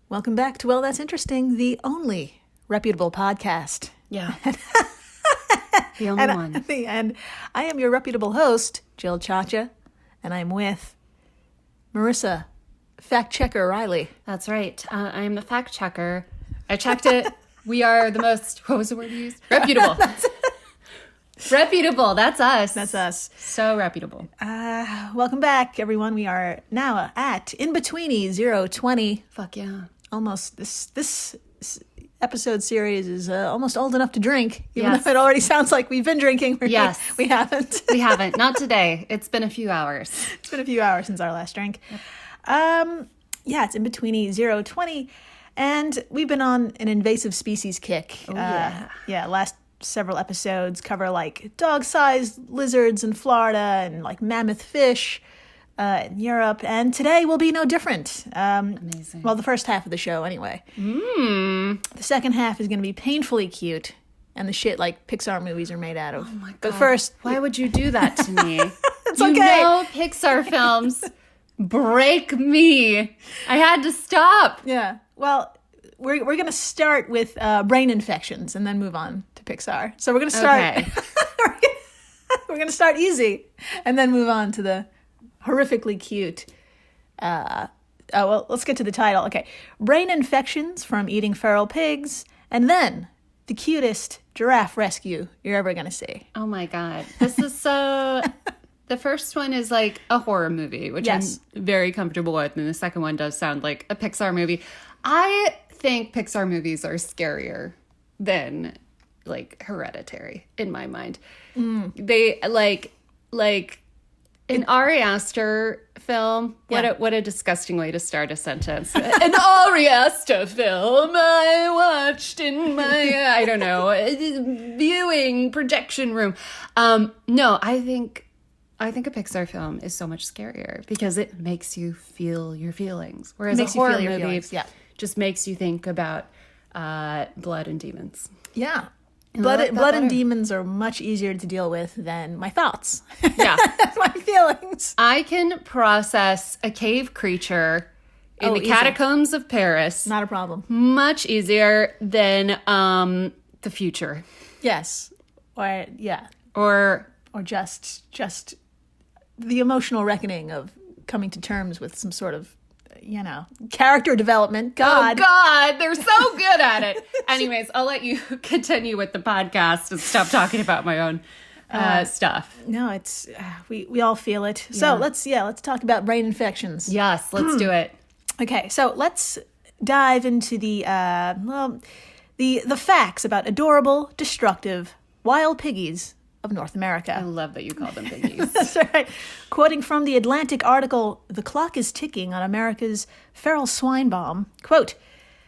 Welcome back to Well, That's Interesting, the only reputable podcast. Yeah. The only one. And I am your reputable host, Jill Chacha, and I'm with Marissa, fact checker Riley. That's right. I am the fact checker. I checked it. We are the most, what was the word you used? Reputable. Reputable. That's us. That's us. So reputable. Welcome back, everyone. We are now at In-Betweeni 020. Fuck yeah. Almost, this episode series is almost old enough to drink, even Yes. though it already sounds like we've been drinking. Yes. We haven't. We haven't. Not today. It's been a few hours. It's been a few hours since our last drink. Yep. It's In-Betweeni 020. And we've been on an invasive species kick. Oh, yeah. Last several episodes cover like dog-sized lizards in Florida and like mammoth fish in Europe. And today will be no different. Amazing. Well, the first half of the show anyway. Mm. The second half is going to be painfully cute and the shit like Pixar movies are made out of. Oh my God. But first... Why would you do that to me? It's you okay. know Pixar films break me. I had to stop. Yeah. Well, we're going to start with brain infections and then move on to Pixar. So we're going to start. Okay. We're going to start easy and then move on to the horrifically cute. Let's get to the title. Okay, brain infections from eating feral pigs, and then the cutest giraffe rescue you're ever going to see. Oh my God. This is so... The first one is like a horror movie, which Yes. I'm very comfortable with. And the second one does sound like a Pixar movie. I think Pixar movies are scarier than like Hereditary in my mind. They like an Ari Aster film. Yeah. What a disgusting way to start a sentence. An Ari Aster film I watched in my, I don't know, viewing projection room. No, I think a Pixar film is so much scarier because it makes you feel your feelings. Whereas a horror movie just makes you think about blood and demons. Yeah. And Blood I like that and better. demons are much easier to deal with than my thoughts. Yeah. My feelings. I can process a cave creature in the easy. catacombs of Paris Not a problem. much easier than the future. Yes. Or, yeah. Or Or just the emotional reckoning of coming to terms with some sort of, character development. God. oh God, they're so good at it. Anyways, I'll let you continue with the podcast and stop talking about my own stuff. No, it's we all feel it. So let's talk about brain infections. Yes, let's do it. Okay, so let's dive into the facts about adorable, destructive, wild piggies of North I America. love that you call them piggies. That's right. Quoting from the Atlantic article, "The clock is ticking on America's feral swine bomb." Quote,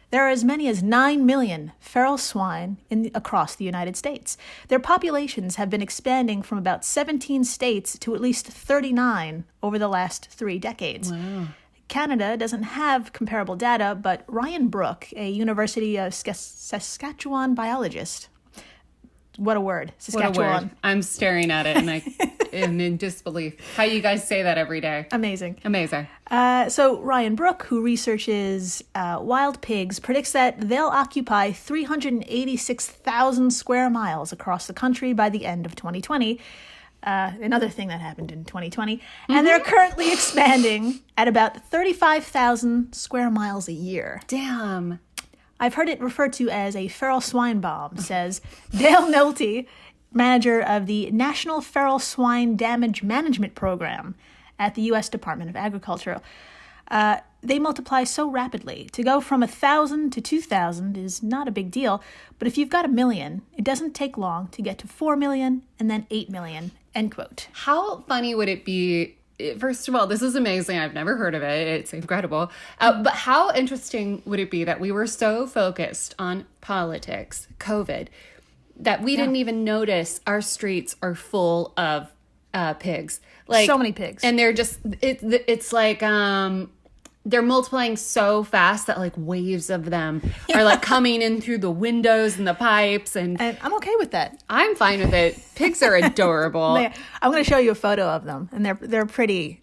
"There are as many as 9 million feral swine across the United States. Their populations have been expanding from about 17 states to at least 39 over the last 3 decades. Wow. Canada doesn't have comparable data, but Ryan Brook, a University of Saskatchewan biologist, what a word, Saskatchewan. What a word. I'm staring at it and I am in disbelief. How you guys say that every day. Amazing. Amazing. So Ryan Brook, who researches wild pigs, predicts that they'll occupy 386,000 square miles across the country by the end of 2020. Another thing that happened in 2020. And they're currently expanding at about 35,000 square miles a year. Damn. I've heard it referred to as a feral swine bomb, says Dale Nolte, manager of the National Feral Swine Damage Management Program at the U.S. Department of Agriculture. They multiply so rapidly. To go from 1,000 to 2,000 is not a big deal, but if you've got 1 million, it doesn't take long to get to 4 million and then 8 million, end quote. How funny would it be? First of all, this is amazing. I've never heard of it. It's incredible. But how interesting would it be that we were so focused on politics, COVID, that we didn't even notice our streets are full of pigs. Like So many pigs. And they're just, it's like, they're multiplying so fast that like waves of them are like coming in through the windows and the pipes. And And I'm okay with that. I'm fine with it. Pigs are adorable. I'm going to show you a photo of them, and they're pretty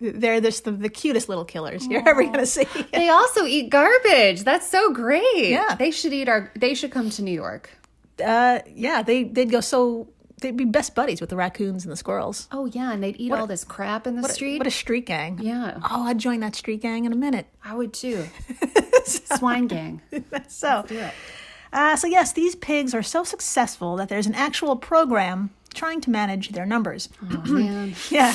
They're just the cutest little killers you're ever going to see. They also eat garbage. That's so great. Yeah. They should come to New York. Yeah, they'd be best buddies with the raccoons and the squirrels. Oh, yeah, and they'd eat all this crap in the street. What a street gang. Yeah. Oh, I'd join that street gang in a minute. I would too. Swine gang. So, Let's do it. So yes, these pigs are so successful that there's an actual program trying to manage their numbers. Oh, man. Yeah.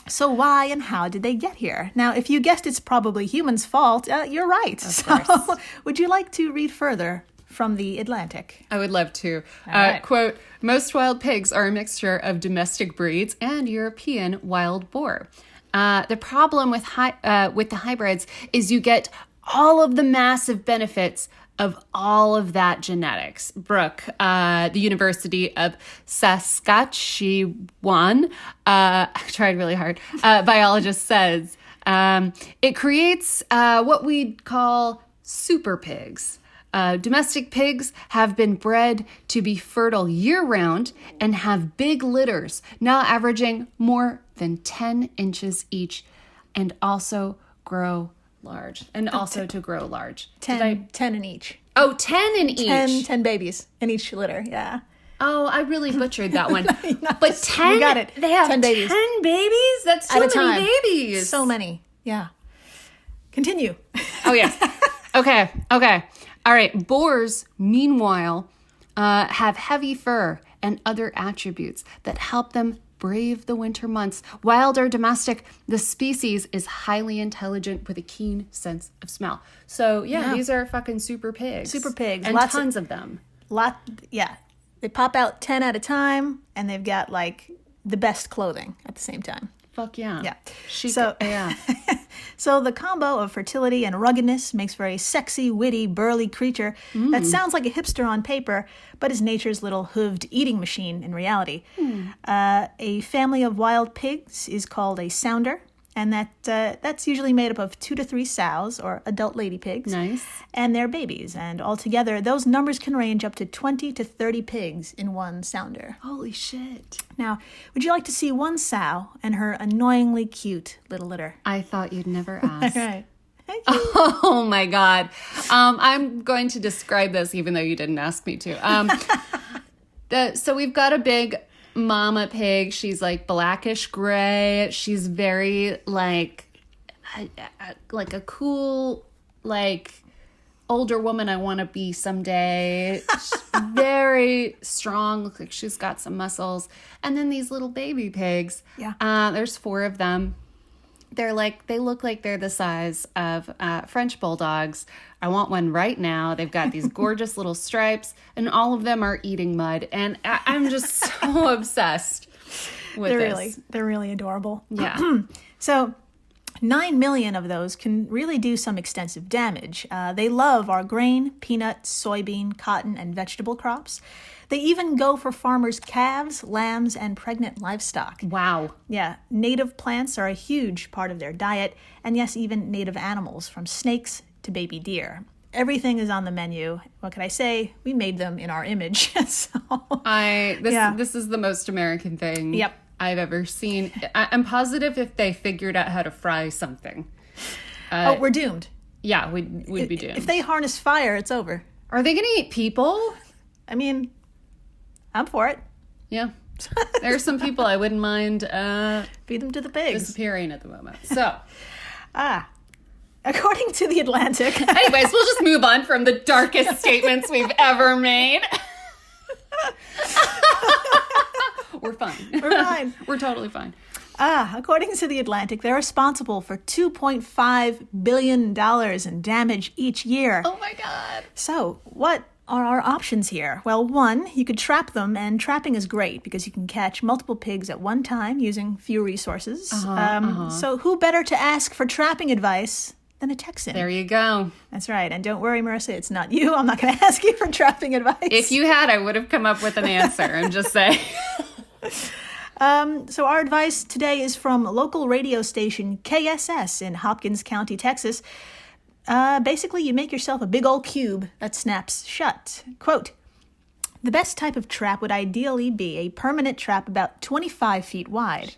So why and how did they get here? Now, if you guessed it's probably humans' fault, you're right. Of course. Would you like to read further from the Atlantic? I would love to. right. Quote, most wild pigs are a mixture of domestic breeds and European wild boar. The problem with the hybrids is you get all of the massive benefits of all of that genetics. Brooke, the University of Saskatchewan, I tried really hard, biologist says, it creates what we'd call super pigs. Domestic pigs have been bred to be fertile year-round and have big litters, now averaging more than 10 inches each, and also grow large. And also to grow large. 10 in each. Oh, 10 in each. 10 babies in each litter, yeah. Oh, I really butchered that one. But 10? You got it. They have 10 babies. 10 babies? That's too many babies. So many, yeah. Continue. Oh, yes. Okay. All right. Boars, meanwhile, have heavy fur and other attributes that help them brave the winter months. Wild or domestic, the species is highly intelligent with a keen sense of smell. So, yeah. These are fucking super pigs. Super pigs. And tons of them. Yeah. They pop out 10 at a time, and they've got, like, the best clothing at the same time. Fuck yeah. Yeah. Yeah. So the combo of fertility and ruggedness makes for a sexy, witty, burly creature that sounds like a hipster on paper, but is nature's little hooved eating machine in reality. A family of wild pigs is called a sounder, and that's usually made up of 2 to 3 sows, or adult lady pigs. Nice. And their babies. And altogether, those numbers can range up to 20 to 30 pigs in one sounder. Holy shit. Now, would you like to see one sow and her annoyingly cute little litter? I thought you'd never ask. All right. Thank you. Oh my God. I'm going to describe this even though you didn't ask me to. So we've got a big mama pig. She's like blackish gray. She's very like a cool, like older woman I want to be someday. She's very strong. Looks like she's got some muscles. And then these little baby pigs. Yeah. There's 4 of them. They look like they're the size of French bulldogs. I want one right now. They've got these gorgeous little stripes, and all of them are eating mud. And I'm just so obsessed with this. They're really adorable. Yeah. So 9 million of those can really do some extensive damage. They love our grain, peanut, soybean, cotton, and vegetable crops. They even go for farmers' calves, lambs, and pregnant livestock. Wow. Yeah, native plants are a huge part of their diet, and yes, even native animals, from snakes to baby deer. Everything is on the menu. What can I say? We made them in our image. This is the most American thing Yep. I've ever seen. I'm positive if they figured out how to fry something. We're doomed. Yeah, we'd be doomed. If they harness fire, it's over. Are they going to eat people? I mean, I'm for it. Yeah. There are some people I wouldn't mind Feed them to the pigs. disappearing at the moment. So, according to The Atlantic. anyways, we'll just move on from the darkest statements we've ever made. We're fine. We're fine. We're totally fine. According to The Atlantic, they're responsible for $2.5 billion in damage each year. Oh my God. So, what are our options here? Well, one, you could trap them, and trapping is great because you can catch multiple pigs at one time using few resources. So who better to ask for trapping advice than a Texan? There you go. That's right. And don't worry, Marissa, it's not you. I'm not going to ask you for trapping advice. If you had, I would have come up with an answer. I'm just saying. So our advice today is from local radio station KSS in Hopkins County, Texas. Basically, you make yourself a big old cube that snaps shut. Quote, the best type of trap would ideally be a permanent trap about 25 feet wide.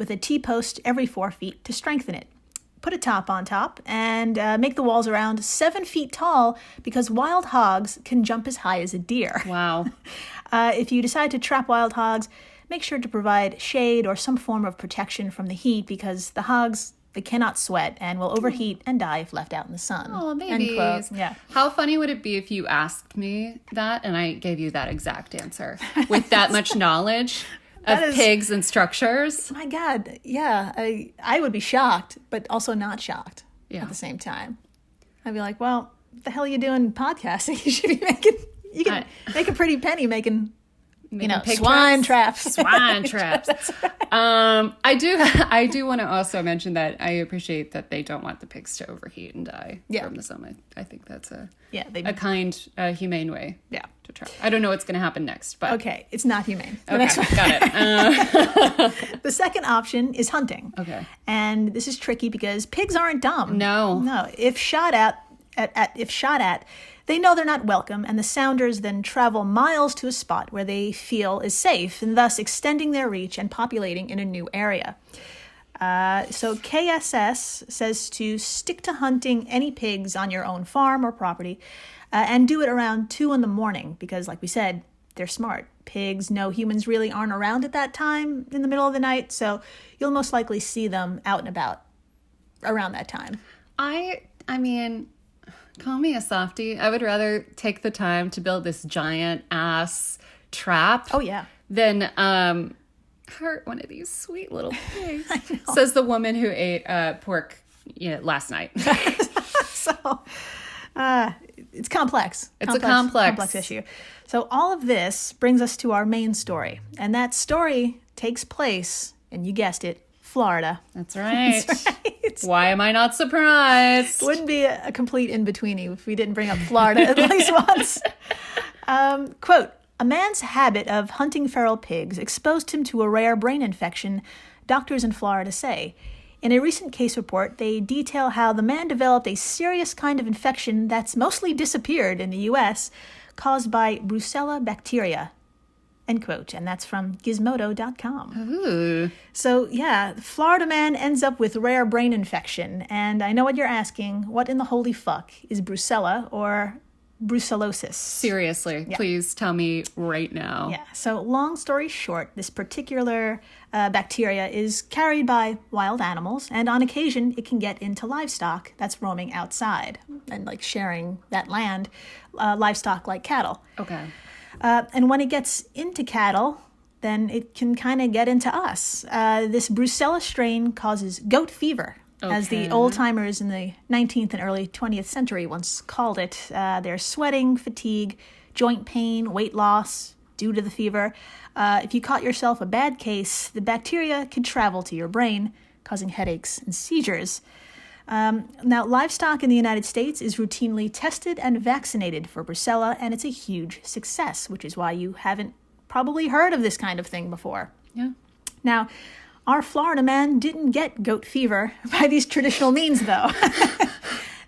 with a T-post every 4 feet to strengthen it. Put a top on top and make the walls around 7 feet tall because wild hogs can jump as high as a deer. Wow. If you decide to trap wild hogs, make sure to provide shade or some form of protection from the heat because the hogs, they cannot sweat and will overheat and die if left out in the sun. Oh, babies. Yeah. How funny would it be if you asked me that and I gave you that exact answer with that much knowledge of pigs and structures? My God, yeah. I would be shocked, but also not shocked Yeah. at the same time. I'd be like, well, what the hell are you doing podcasting? You should be making, you can make a pretty penny making pig swine traps. Swine traps. That's right. I do want to also mention that I appreciate that they don't want the pigs to overheat and die from the sun. I think that's a kind, humane way to trap. I don't know what's going to happen next, but Okay, it's not humane. The okay, next one. got it. The second option is hunting. Okay. And this is tricky because pigs aren't dumb. No. If shot at, they know they're not welcome, and the sounders then travel miles to a spot where they feel is safe, and thus extending their reach and populating in a new area. So KSS says to stick to hunting any pigs on your own farm or property, and do it around 2 a.m. because, like we said, they're smart. Pigs know humans really aren't around at that time in the middle of the night, so you'll most likely see them out and about around that time. I mean, call me a softie. I would rather take the time to build this giant ass trap. Oh, yeah. Than hurt one of these sweet little pigs. Says the woman who ate pork last night. So it's complex. It's a complex issue. So all of this brings us to our main story. And that story takes place, and you guessed it, Florida. That's right. That's right. Why am I not surprised? Wouldn't be a complete in-betweenie if we didn't bring up Florida at least once. Quote, a man's habit of hunting feral pigs exposed him to a rare brain infection, doctors in Florida say. In a recent case report, they detail how the man developed a serious kind of infection that's mostly disappeared in the U.S., caused by Brucella bacteria. End quote. And that's from Gizmodo.com. Ooh. So, yeah, the Florida man ends up with rare brain infection. And I know what you're asking. What in the holy fuck is Brucella or brucellosis? Seriously, please tell me right now. Yeah, so long story short, this particular bacteria is carried by wild animals, and on occasion it can get into livestock that's roaming outside and like sharing that land, livestock like cattle. Okay. And when it gets into cattle, then it can kind of get into us. This Brucella strain causes goat fever. Okay. As the old-timers in the 19th and early 20th century once called it. There's sweating, fatigue, joint pain, weight loss due to the fever. If you caught yourself a bad case, the bacteria could travel to your brain, causing headaches and seizures. Now, livestock in the United States is routinely tested and vaccinated for Brucella, and it's a huge success, which is why you haven't probably heard of this kind of thing before. Yeah. Now, our Florida man didn't get goat fever by these traditional means, though.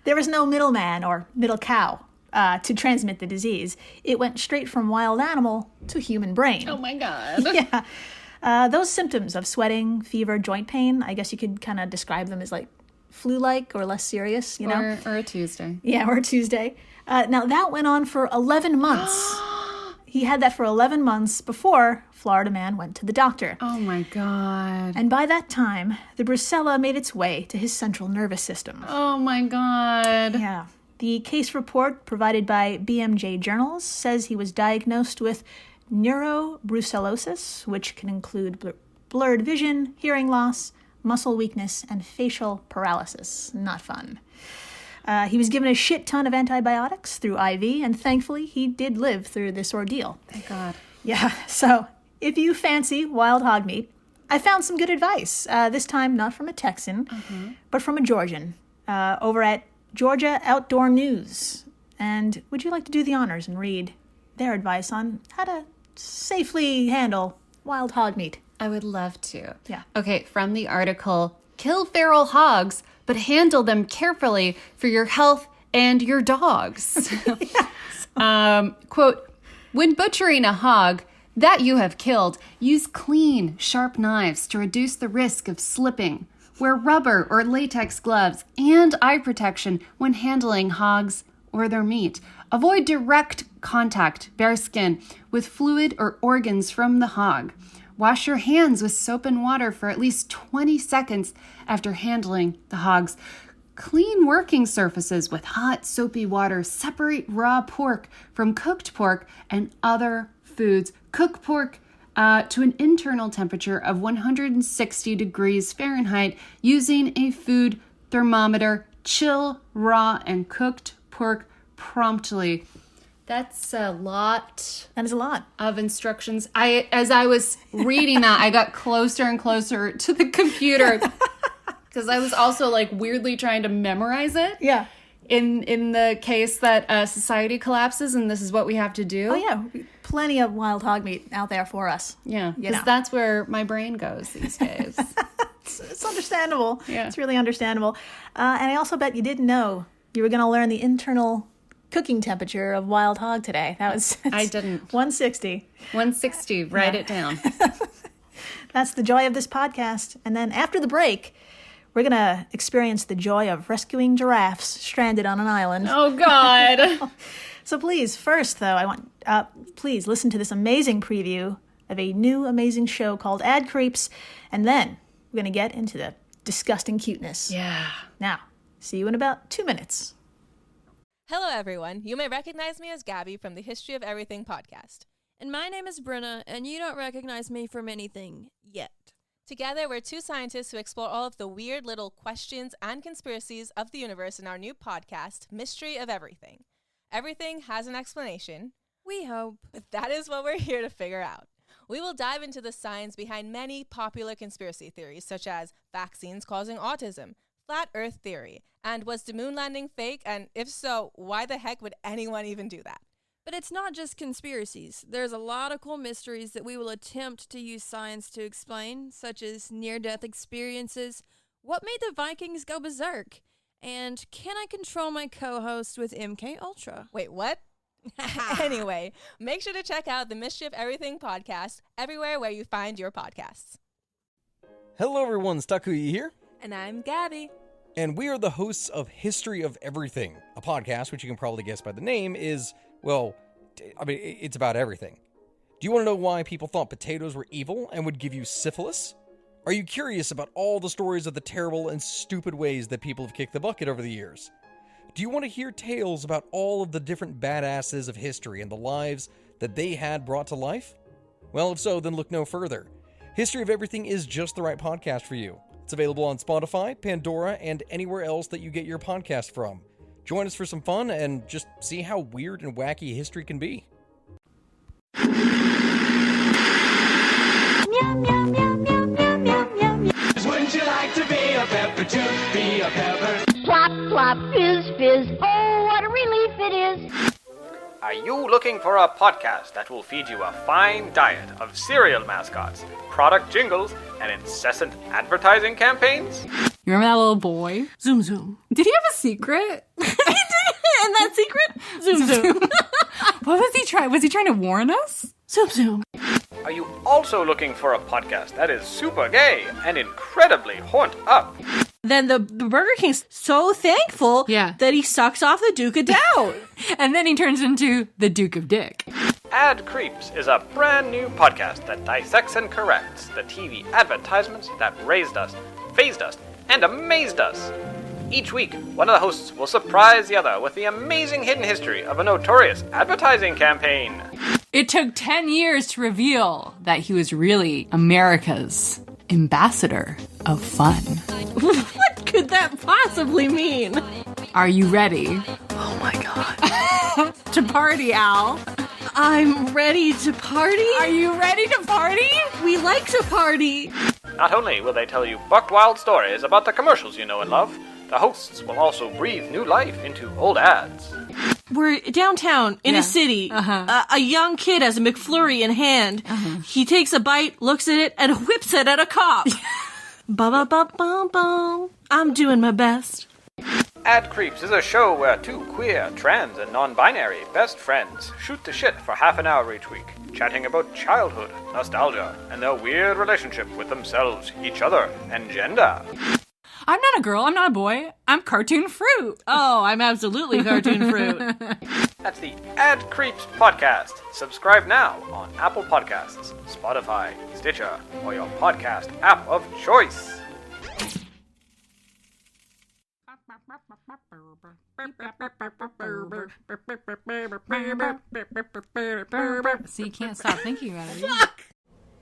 There was no middleman or middle cow to transmit the disease. It went straight from wild animal to human brain. Oh, my God. Yeah. Those symptoms of sweating, fever, joint pain, I guess you could kind of describe them as like flu-like or less serious, you know? Or a Tuesday. Yeah, or a Tuesday. Now, that went on for 11 months. He had that for 11 months before Florida man went to the doctor. Oh, my God. And by that time, the Brucella made its way to his central nervous system. Oh, my God. Yeah. The case report provided by BMJ Journals says he was diagnosed with neurobrucellosis, which can include blurred vision, hearing loss, muscle weakness, and facial paralysis. Not fun. He was given a shit ton of antibiotics through IV, and thankfully he did live through this ordeal. Thank God. Yeah, so if you fancy wild hog meat, I found some good advice. This time not from a Texan, but from a Georgian, over at Georgia Outdoor News. And would you like to do the honors and read their advice on how to safely handle wild hog meat? I would love to. Yeah. Okay, from the article, Kill Feral Hogs, but handle them carefully for your health and your dogs. Quote, when butchering a hog, that you have killed, use clean, sharp knives to reduce the risk of slipping. Wear rubber or latex gloves and eye protection when handling hogs or their meat. Avoid direct contact, bare skin, with fluid or organs from the hog. Wash your hands with soap and water for at least 20 seconds after handling the hogs. Clean working surfaces with hot, soapy water. Separate raw pork from cooked pork and other foods. Cook pork to an internal temperature of 160 degrees Fahrenheit using a food thermometer. Chill raw and cooked pork promptly. That's a lot. That is a lot of instructions. As I was reading that, I got closer and closer to the computer because I was also like weirdly trying to memorize it. Yeah. In the case that society collapses and this is what we have to do. Oh yeah, plenty of wild hog meat out there for us. Yeah, because that's where my brain goes these days. It's understandable. Yeah. It's really understandable. And I also bet you didn't know you were going to learn the internal cooking temperature of wild hog today. I didn't. 160. 160, write it down. That's the joy of this podcast. And then after the break, we're going to experience the joy of rescuing giraffes stranded on an island. Oh, God. So please, first, though, I want, please listen to this amazing preview of a new amazing show called Ad Creeps. And then we're going to get into the disgusting cuteness. Yeah. Now, see you in about 2 minutes. Hello, everyone. You may recognize me as Gabby from the History of Everything podcast. And my name is Brenna, and you don't recognize me from anything yet. Together, we're two scientists who explore all of the weird little questions and conspiracies of the universe in our new podcast, Mystery of Everything. Everything has an explanation. We hope. That is what we're here to figure out. We will dive into the science behind many popular conspiracy theories, such as vaccines causing autism, flat Earth theory, and was the moon landing fake? And if so, why the heck would anyone even do that? But it's not just conspiracies. There's a lot of cool mysteries that we will attempt to use science to explain, such as near-death experiences, what made the Vikings go berserk, and can I control my co-host with MK Ultra? Wait, what? Anyway, make sure to check out the Mystery of Everything podcast everywhere where you find your podcasts. Hello everyone, Stakuyi here. And I'm Gabby. And we are the hosts of History of Everything, a podcast which you can probably guess by the name is, well, I mean, it's about everything. Do you want to know why people thought potatoes were evil and would give you syphilis? Are you curious about all the stories of the terrible and stupid ways that people have kicked the bucket over the years? Do you want to hear tales about all of the different badasses of history and the lives that they had brought to life? Well, if so, then look no further. History of Everything is just the right podcast for you. It's available on Spotify, Pandora, and anywhere else that you get your podcast from. Join us for some fun and just see how weird and wacky history can be. Wouldn't you like to be a pepper, to be a pepper? Plop, plop, fizz, fizz. Oh, what a relief it is. Are you looking for a podcast that will feed you a fine diet of cereal mascots, product jingles, and incessant advertising campaigns? You remember that little boy? Zoom, zoom. Did he have a secret? And that secret? Zoom, zoom. What was he trying? Was he trying to warn us? Zoom, zoom. Are you also looking for a podcast that is super gay and incredibly horned up? Then the Burger King's so thankful that he sucks off the Duke of Doubt. And then he turns into the Duke of Dick. Ad Creeps is a brand new podcast that dissects and corrects the TV advertisements that raised us, phased us, and amazed us. Each week, one of the hosts will surprise the other with the amazing hidden history of a notorious advertising campaign. It took 10 years to reveal that he was really America's ambassador of fun. What could that possibly mean? Are you ready? Oh my god. To party, Al. I'm ready to party? Are you ready to party? We like to party. Not only will they tell you buck-wild stories about the commercials you know and love, the hosts will also breathe new life into old ads. We're downtown in a city. A young kid has a McFlurry in hand. He takes a bite, looks at it, and whips it at a cop. Ba-ba-ba-ba-ba. I'm doing my best. Ad Creeps is a show where two queer, trans, and non-binary best friends shoot the shit for half an hour each week, chatting about childhood, nostalgia, and their weird relationship with themselves, each other, and gender. I'm not a girl, I'm not a boy, I'm cartoon fruit. Oh, I'm absolutely cartoon fruit. That's the Ad Creeps podcast. Subscribe now on Apple Podcasts, Spotify, Stitcher, or your podcast app of choice. So you can't stop thinking about it.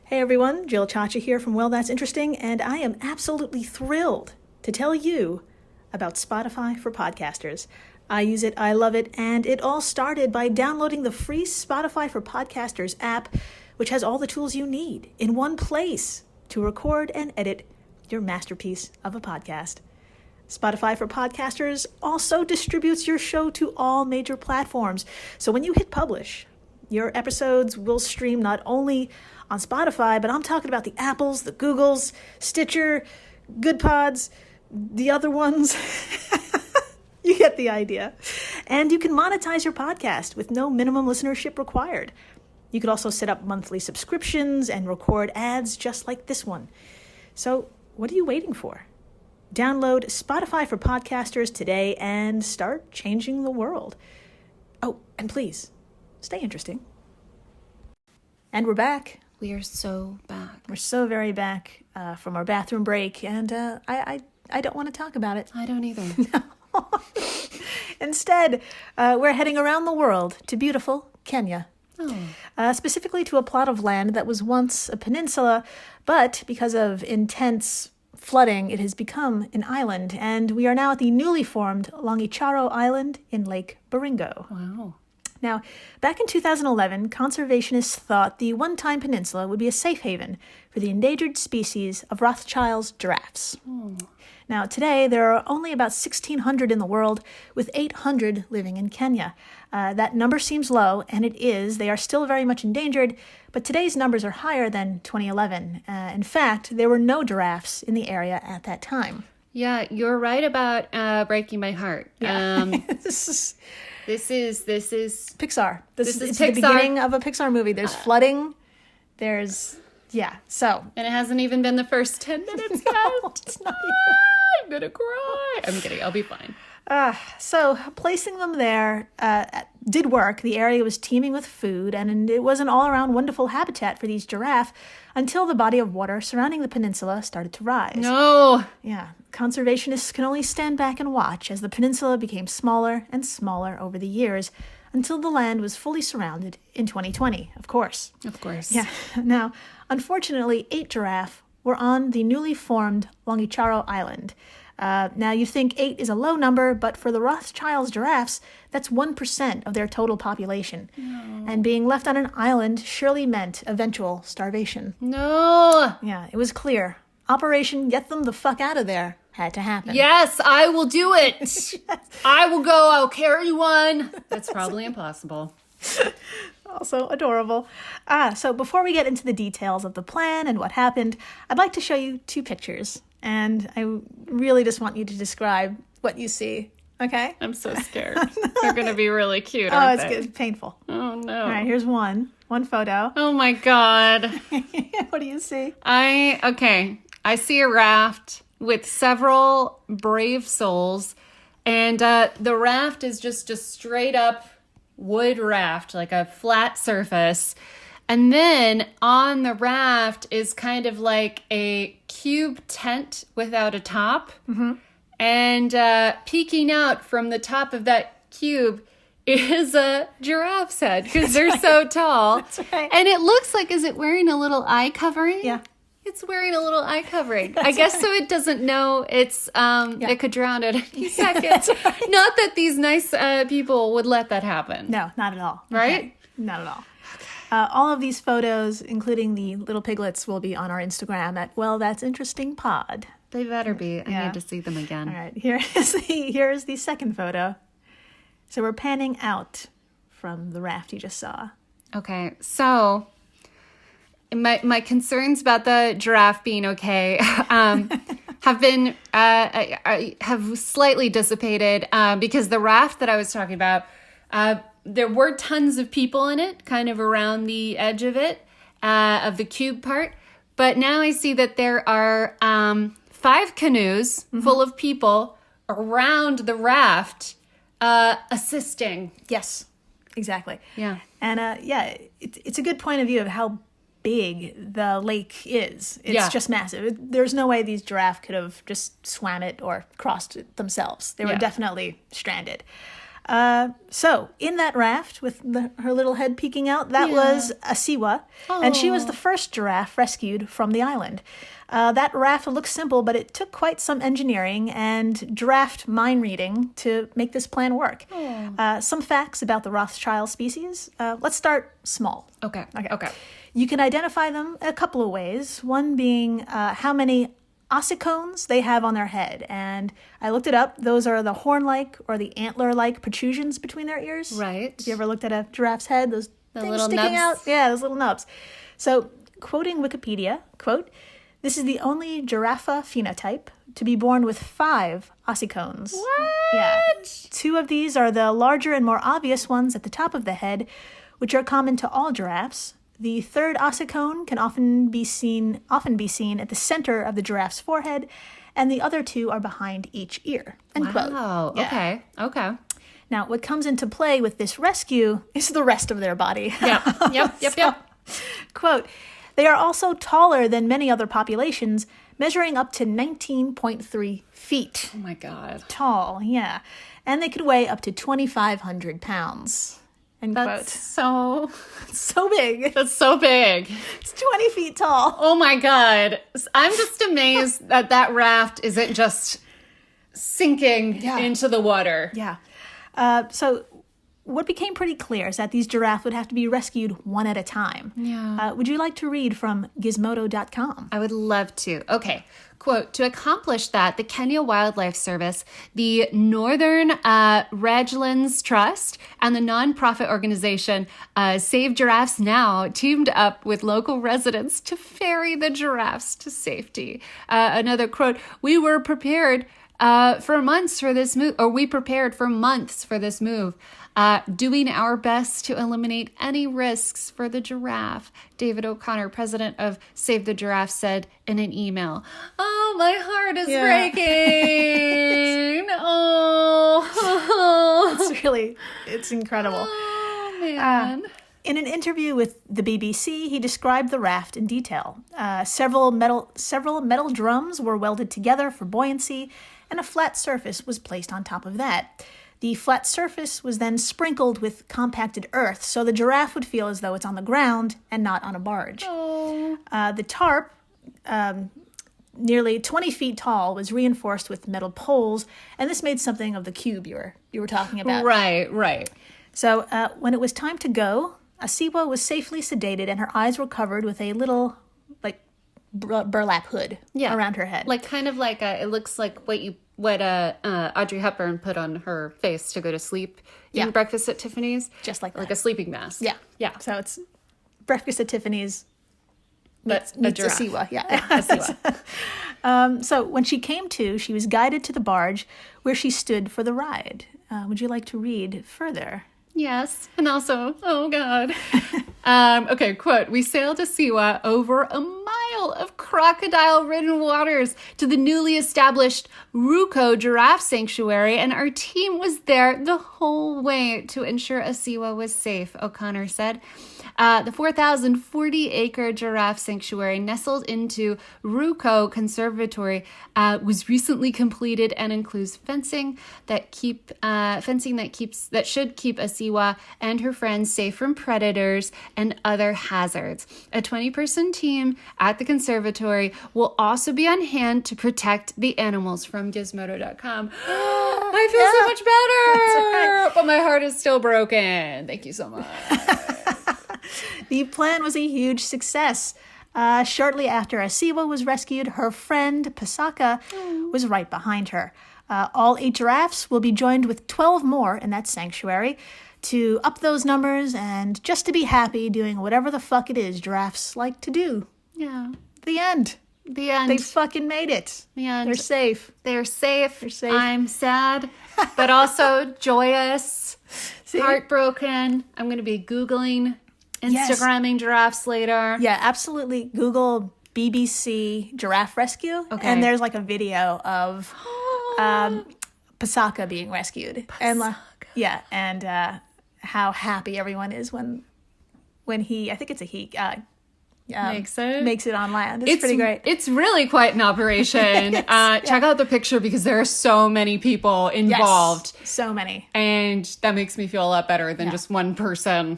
Hey everyone, Jill Chacha here from Well, That's Interesting, and I am absolutely thrilled to tell you about Spotify for podcasters. I use it, I love it, and it all started by downloading the free Spotify for Podcasters app, which has all the tools you need in one place to record and edit your masterpiece of a podcast. Spotify for Podcasters also distributes your show to all major platforms. So when you hit publish, your episodes will stream not only on Spotify, but I'm talking about the Apples, the Googles, Stitcher, Good Pods, the other ones. You get the idea. And you can monetize your podcast with no minimum listenership required. You could also set up monthly subscriptions and record ads just like this one. So what are you waiting for? Download Spotify for Podcasters today and start changing the world. Oh, and please, stay interesting. And we're back. We are so back. We're so very back from our bathroom break, and I don't want to talk about it. I don't either. No. Instead, we're heading around the world to beautiful Kenya. Specifically to a plot of land that was once a peninsula, but because of intense flooding, it has become an island, and we are now at the newly formed Longicharo Island in Lake Baringo. Wow. Now, back in 2011, conservationists thought the one-time peninsula would be a safe haven for the endangered species of Rothschild's giraffes. Now, today, there are only about 1,600 in the world, with 800 living in Kenya. That number seems low, and it is. They are still very much endangered, but today's numbers are higher than 2011. In fact, there were no giraffes in the area at that time. Yeah, you're right about breaking my heart. Yeah. This is Pixar. This is Pixar. the beginning of a Pixar movie. There's flooding. There's, so. And it hasn't even been the first 10 minutes yet. No, it's not I'm gonna cry. I'm kidding. I'll be fine. So placing them there did work. The area was teeming with food, and it was an all-around wonderful habitat for these giraffe until the body of water surrounding the peninsula started to rise. No. Yeah, conservationists can only stand back and watch as the peninsula became smaller and smaller over the years until the land was fully surrounded in 2020, of course. Of course. Yeah. Now, unfortunately, 8 giraffe were on the newly formed Longicharo Island. Now, you think 8 is a low number, but for the Rothschild's giraffes, that's 1% of their total population. No. And being left on an island surely meant eventual starvation. No. Yeah, it was clear. Operation Get Them the Fuck Out of There had to happen. Yes, I will do it. Yes. I will go. I'll carry one. That's probably impossible. Also adorable. So before we get into the details of the plan and what happened, I'd like to show you 2 pictures. And I really just want you to describe what you see. Okay? I'm so scared. They're going to be really cute, Oh, aren't it's they? good. Painful. Oh, no. All right, here's one photo. Oh, my God. What do you see? I see a raft with several brave souls. And the raft is just a straight up wood raft, like a flat surface. And then on the raft is kind of like a cube tent without a top. Mm-hmm. And peeking out from the top of that cube is a giraffe's head because they're so tall. That's right. And it looks like, is it wearing a little eye covering? Yeah. It's wearing a little eye covering. I guess right. So it doesn't know it's, it could drown it any second. Right. Not that these nice people would let that happen. No, not at all. Right? Okay. Not at all. All of these photos, including the little piglets, will be on our Instagram at wellthatsinterestingpod. They better be. I need to see them again. All right, here is the second photo. So we're panning out from the raft you just saw. Okay, so my concerns about the giraffe being okay. have been have slightly dissipated because the raft that I was talking about, there were tons of people in it, kind of around the edge of it, of the cube part. But now I see that there are 5 canoes full of people around the raft assisting. Yes, exactly. Yeah. And it's a good point of view of how big the lake is. It's just massive. There's no way these giraffes could have just swam it or crossed it themselves. They were definitely stranded. So in that raft with her little head peeking out, that was a Siwa, and she was the first giraffe rescued from the island. That raft looks simple, but it took quite some engineering and giraffe mind reading to make this plan work. Some facts about the Rothschild species. Let's start small. Okay. You can identify them a couple of ways. One being how many ossicones they have on their head. And I looked it up. Those are the horn-like or the antler-like protrusions between their ears. Right. Have you ever looked at a giraffe's head? Those things little sticking nubs? out? Yeah, those little nubs. So, quoting Wikipedia, quote, "This is the only giraffe phenotype to be born with 5 ossicones." What? Yeah. 2 of these are the larger and more obvious ones at the top of the head, which are common to all giraffes. The 3rd ossicone can often be seen at the center of the giraffe's forehead, and the other 2 are behind each ear. End quote. Wow. Yeah. Okay. Now, what comes into play with this rescue is the rest of their body. Yep. Quote, "They are also taller than many other populations, measuring up to 19.3 feet. Oh my God. Tall, yeah. And they could weigh up to 2,500 pounds. End That's quote. So big. That's so big. It's 20 feet tall. Oh my God. I'm just amazed that raft isn't just sinking into the water. Yeah. So what became pretty clear is that these giraffes would have to be rescued one at a time. Yeah. Would you like to read from gizmodo.com? I would love to. Okay. Quote, "To accomplish that, the Kenya Wildlife Service, the Northern Rangelands Trust, and the nonprofit organization Save Giraffes Now teamed up with local residents to ferry the giraffes to safety." Another quote, "We were prepared for months for this move, or we prepared for months for this move, doing our best to eliminate any risks for the giraffe," David O'Connor, president of Save the Giraffe, said in an email. Oh, my heart is breaking. It's incredible. Oh, man. In an interview with the BBC, he described the raft in detail. Several metal drums were welded together for buoyancy, and a flat surface was placed on top of that. The flat surface was then sprinkled with compacted earth, so the giraffe would feel as though it's on the ground and not on a barge. The tarp, nearly 20 feet tall, was reinforced with metal poles, and this made something of the cube you were talking about. Right. So when it was time to go, Asiwa was safely sedated, and her eyes were covered with a little, burlap hood around her head. It looks like what Audrey Hepburn put on her face to go to sleep in Breakfast at Tiffany's. Just like that. Like a sleeping mask. Yeah. So it's Breakfast at Tiffany's meets giraffe. Asiwa. So when she came to, she was guided to the barge where she stood for the ride. Would you like to read further? Yes. And also, oh God. Okay, quote, "We sailed to Siwa over a mile of crocodile-ridden waters to the newly established Ruko Giraffe Sanctuary, and our team was there the whole way to ensure Asiwa was safe," O'Connor said. The 4,040-acre giraffe sanctuary nestled into Ruko Conservatory was recently completed and includes fencing that should keep Asiwa and her friends safe from predators and other hazards. A 20-person team at the conservatory will also be on hand to protect the animals, from Gizmodo.com. I feel so much better, right. But my heart is still broken. Thank you so much. The plan was a huge success. Shortly after Asiwa was rescued, her friend Pasaka was right behind her. All 8 giraffes will be joined with 12 more in that sanctuary to up those numbers and just to be happy doing whatever the fuck it is giraffes like to do. Yeah. The end. The end. They fucking made it. The end. They're safe. They're safe. They're safe. I'm sad, but also joyous, heartbroken. I'm going to be Googling, Instagramming giraffes later. Yeah, absolutely. Google BBC giraffe rescue. Okay. And there's like a video of Pasaka being rescued. And how happy everyone is when he, I think it's a he, makes it on land. It's pretty great. It's really quite an operation. Check out the picture because there are so many people involved. Yes, so many. And that makes me feel a lot better than just one person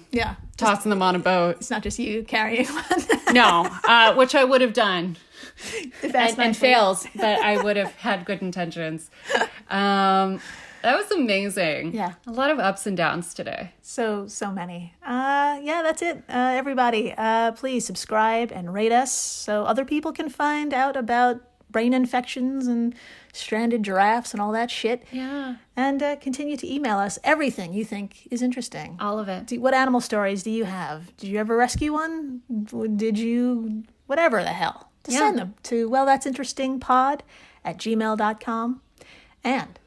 tossing them on a boat. It's not just you carrying one. No, which I would have done. And fails, but I would have had good intentions. That was amazing. Yeah. A lot of ups and downs today. So many. That's it. Everybody, please subscribe and rate us so other people can find out about brain infections and stranded giraffes and all that shit. Yeah. And continue to email us everything you think is interesting. All of it. What animal stories do you have? Did you ever rescue one? Did you... Whatever the hell. Just send them to wellthatsinterestingpod@gmail.com. And...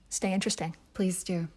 stay interesting. Please do.